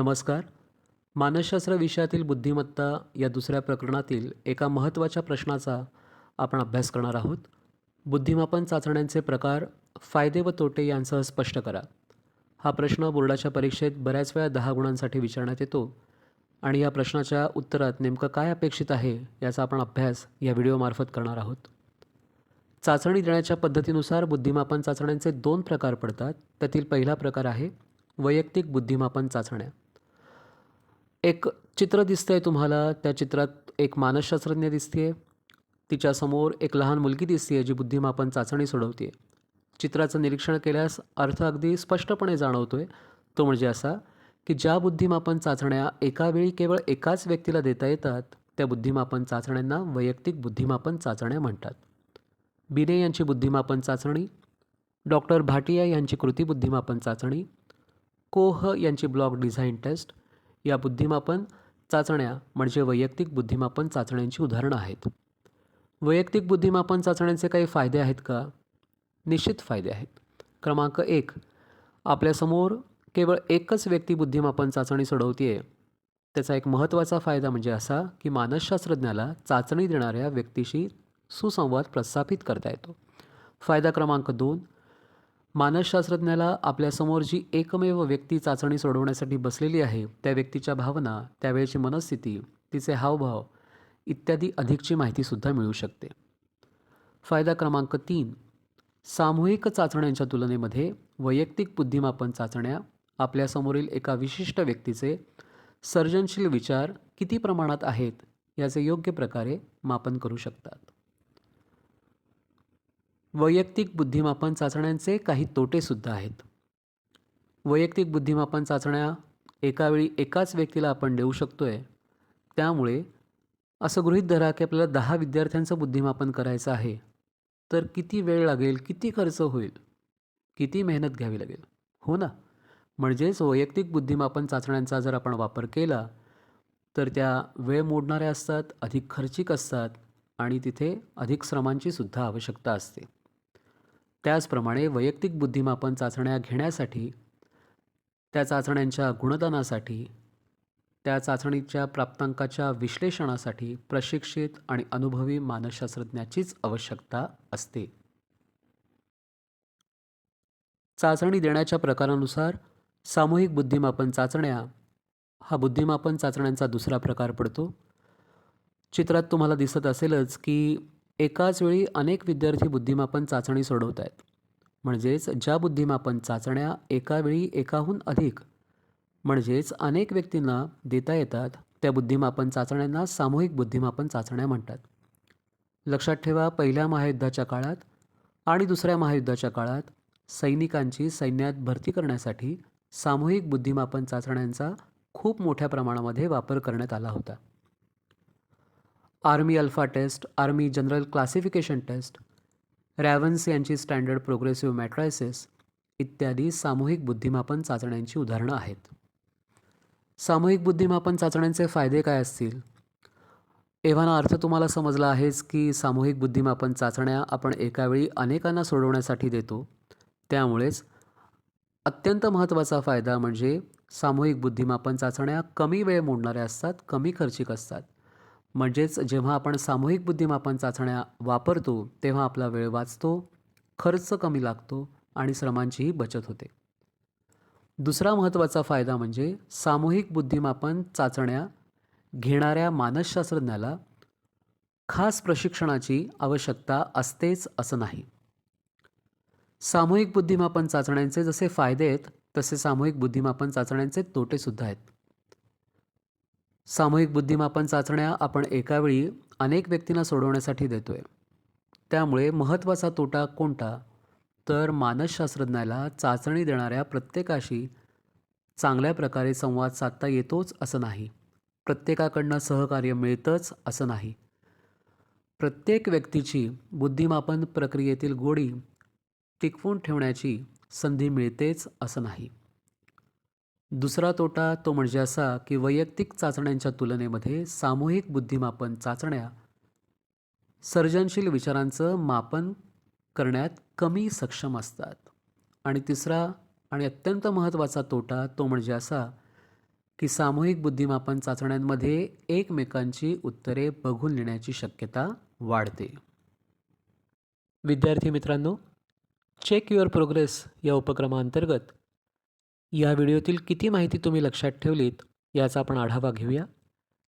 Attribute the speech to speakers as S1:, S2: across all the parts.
S1: नमस्कार. मानसशास्त्र विषयातील बुद्धिमत्ता या दुसऱ्या प्रकरणातील एका महत्त्वाच्या प्रश्नाचा आपण अभ्यास करणार आहोत. बुद्धिमापन चाचण्यांचे प्रकार, फायदे व तोटे यांसह स्पष्ट करा. हा प्रश्न बोर्डाच्या परीक्षेत बऱ्याच वेळा 10 गुणांसाठी विचारण्यात येतो आणि या प्रश्नाच्या उत्तरात नेमकं काय अपेक्षित आहे याचा आपण अभ्यास या व्हिडिओमार्फत करणार आहोत. चाचणी देण्याच्या पद्धतीनुसार बुद्धिमापन चाचण्यांचे 2 प्रकार पडतात. त्यातील पहिला प्रकार आहे वैयक्तिक बुद्धिमापन चाचण्या. एक चित्र दिसतंय तुम्हाला. त्या चित्रात एक मानसशास्त्रज्ञ दिसते. तिच्यासमोर एक लहान मुलगी दिसते जी बुद्धिमापन चाचणी सोडवते. चित्राचं निरीक्षण केल्यास अर्थ अगदी स्पष्टपणे जाणवतोय. तो म्हणजे असा की ज्या बुद्धिमापन चाचण्या एका वेळी केवळ एकाच व्यक्तीला देता येतात त्या बुद्धिमापन चाचण्यांना वैयक्तिक बुद्धिमापन चाचण्या म्हणतात. बिने यांची बुद्धिमापन चाचणी, डॉक्टर भाटिया यांची कृती बुद्धिमापन चाचणी, कोह यांची ब्लॉक डिझाईन टेस्ट या बुद्धिमापन चाचण्या म्हणजे वैयक्तिक बुद्धिमापन चाचण्यांची उदाहरणं आहेत. वैयक्तिक बुद्धिमापन चाचण्यांचे काही फायदे आहेत का? निश्चित फायदे आहेत. क्रमांक 1, आपल्यासमोर केवळ एकच व्यक्ती बुद्धिमापन चाचणी सोडवते. त्याचा एक महत्त्वाचा फायदा म्हणजे असा की मानसशास्त्रज्ञाला चाचणी देणाऱ्या व्यक्तीशी सुसंवाद प्रस्थापित करता येतो. फायदा क्रमांक 2, मानसशास्त्रज्ञाला आपल्यासमोर जी एकमेव व्यक्ती चाचणी सोडवण्यासाठी बसलेली आहे त्या व्यक्तीच्या भावना, त्यावेळची मनस्थिती, तिचे हावभाव इत्यादी अधिकची माहितीसुद्धा मिळू शकते. फायदा क्रमांक 3, सामूहिक चाचण्यांच्या तुलनेमध्ये वैयक्तिक बुद्धिमापन चाचण्या आपल्यासमोरील एका विशिष्ट व्यक्तीचे सर्जनशील विचार किती प्रमाणात आहेत याचे योग्य प्रकारे मापन करू शकतात. वैयक्तिक बुद्धिमापन चाचण्यांचे काही तोटेसुद्धा आहेत. वैयक्तिक बुद्धिमापन चाचण्या एकावेळी एकाच व्यक्तीला आपण देऊ शकतोय. त्यामुळे असं गृहीत धरा की आपल्याला 10 विद्यार्थ्यांचं बुद्धिमापन करायचं आहे. तर किती वेळ लागेल, किती खर्च होईल, किती मेहनत घ्यावी लागेल, हो ना? म्हणजेच वैयक्तिक बुद्धिमापन चाचण्यांचा जर आपण वापर केला तर त्या वेळ मोडणाऱ्या असतात, अधिक खर्चिक असतात आणि तिथे अधिक श्रमांची सुद्धा आवश्यकता असते. त्याचप्रमाणे वैयक्तिक बुद्धिमापन चाचण्या घेण्यासाठी, त्या चाचण्यांच्या गुणदानासाठी, त्या चाचणीच्या प्राप्तांकाच्या विश्लेषणासाठी प्रशिक्षित आणि अनुभवी मानसशास्त्रज्ञाचीच आवश्यकता असते. चाचणी देण्याच्या प्रकारानुसार सामूहिक बुद्धिमापन चाचण्या हा बुद्धिमापन चाचण्यांचा दुसरा प्रकार पडतो. चित्रात तुम्हाला दिसत असेलच की एकाच वेळी अनेक विद्यार्थी बुद्धिमापन चाचणी सोडवत आहेत. म्हणजेच ज्या बुद्धिमापन चाचण्या एकावेळी एकाहून अधिक म्हणजेच अनेक व्यक्तींना देता येतात त्या बुद्धिमापन चाचण्यांना सामूहिक बुद्धिमापन चाचण्या म्हणतात. लक्षात ठेवा, पहिल्या महायुद्धाच्या काळात आणि दुसऱ्या महायुद्धाच्या काळात सैनिकांची सैन्यात भरती करण्यासाठी सामूहिक बुद्धिमापन चाचण्यांचा खूप मोठ्या प्रमाणामध्ये वापर करण्यात आला होता. Army alpha test, army general classification test, Raven's यांची स्टँडर्ड प्रोग्रेसिव्ह मॅट्रायसिस इत्यादी सामूहिक बुद्धिमापन चाचण्यांची उदाहरणं आहेत. सामूहिक बुद्धिमापन चाचण्यांचे फायदे काय असतील? एव्हाना अर्थ तुम्हाला समजला आहेच की सामूहिक बुद्धिमापन चाचण्या आपण एकावेळी अनेकांना सोडवण्यासाठी देतो. त्यामुळेच अत्यंत महत्त्वाचा फायदा म्हणजे सामूहिक बुद्धिमापन चाचण्या कमी वेळ मोडणाऱ्या असतात, कमी खर्चिक असतात. म्हणजेच जेव्हा आपण सामूहिक बुद्धिमापन चाचण्या वापरतो तेव्हा आपला वेळ वाचतो, खर्च कमी लागतो आणि श्रमांचीही बचत होते. दुसरा महत्त्वाचा फायदा म्हणजे सामूहिक बुद्धिमापन चाचण्या घेणाऱ्या मानसशास्त्रज्ञाला खास प्रशिक्षणाची आवश्यकता असतेच असं नाही. सामूहिक बुद्धिमापन चाचण्यांचे जसे फायदे आहेत तसे सामूहिक बुद्धिमापन चाचण्यांचे तोटेसुद्धा आहेत. सामूहिक बुद्धिमापन चाचण्या आपण एकावेळी अनेक व्यक्तींना सोडवण्यासाठी देतोय. त्यामुळे महत्त्वाचा तोटा कोणता? तर मानसशास्त्रज्ञाला चाचणी देणाऱ्या प्रत्येकाशी चांगल्या प्रकारे संवाद साधता येतोच असं नाही. प्रत्येकाकडनं सहकार्य मिळतंच असं नाही. प्रत्येक व्यक्तीची बुद्धिमापन प्रक्रियेतील गोडी टिकवून ठेवण्याची संधी मिळतेच असं नाही. दुसरा तोटा तो म्हणजे असा की वैयक्तिक चाचण्यांच्या तुलनेमध्ये सामूहिक बुद्धिमापन चाचण्या सर्जनशील विचारांचं मापन करण्यात कमी सक्षम असतात. आणि तिसरा आणि अत्यंत महत्त्वाचा तोटा तो म्हणजे असा की सामूहिक बुद्धिमापन चाचण्यांमध्ये एकमेकांची उत्तरे बघून लिहिण्याची शक्यता वाढते. विद्यार्थी मित्रांनो, चेक युअर प्रोग्रेस या उपक्रमाअंतर्गत या व्हिडिओतील किती माहिती तुम्ही लक्षात ठेवलीत याचा आपण आढावा घेऊया.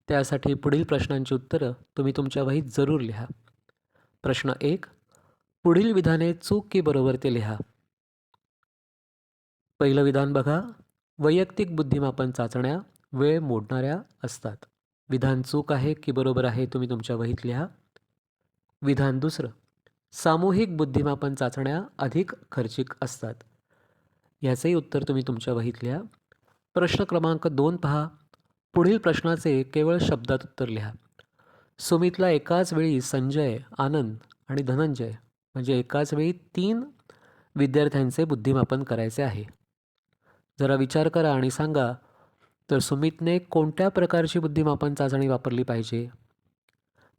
S1: त्यासाठी पुढील प्रश्नांची उत्तरं तुम्ही तुमच्या वहीत जरूर लिहा. प्रश्न 1. पुढील विधाने चूक की बरोबर ते लिहा. पहिलं विधान बघा. वैयक्तिक बुद्धिमापन चाचण्या वेळ मोडणाऱ्या असतात. विधान चूक आहे की बरोबर आहे तुम्ही तुमच्या वहीत लिहा. विधान दुसरं. सामूहिक बुद्धिमापन चाचण्या अधिक खर्चिक असतात. याचंही उत्तर तुम्ही तुमच्या वहीत लिहा. प्रश्न क्रमांक 2 पहा. पुढील प्रश्नाचे केवळ शब्दात उत्तर लिहा. सुमितला एकाच वेळी संजय, आनंद आणि धनंजय म्हणजे एकाच वेळी 3 विद्यार्थ्यांचे बुद्धिमापन करायचे आहे. जरा विचार करा आणि सांगा, तर सुमितने कोणत्या प्रकारची बुद्धिमापन चाचणी वापरली पाहिजे?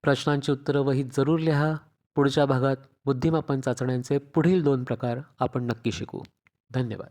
S1: प्रश्नांची उत्तरं वहीत जरूर लिहा. पुढच्या भागात बुद्धिमापन चाचण्यांचे पुढील 2 प्रकार आपण नक्की शिकू. धन्यवाद.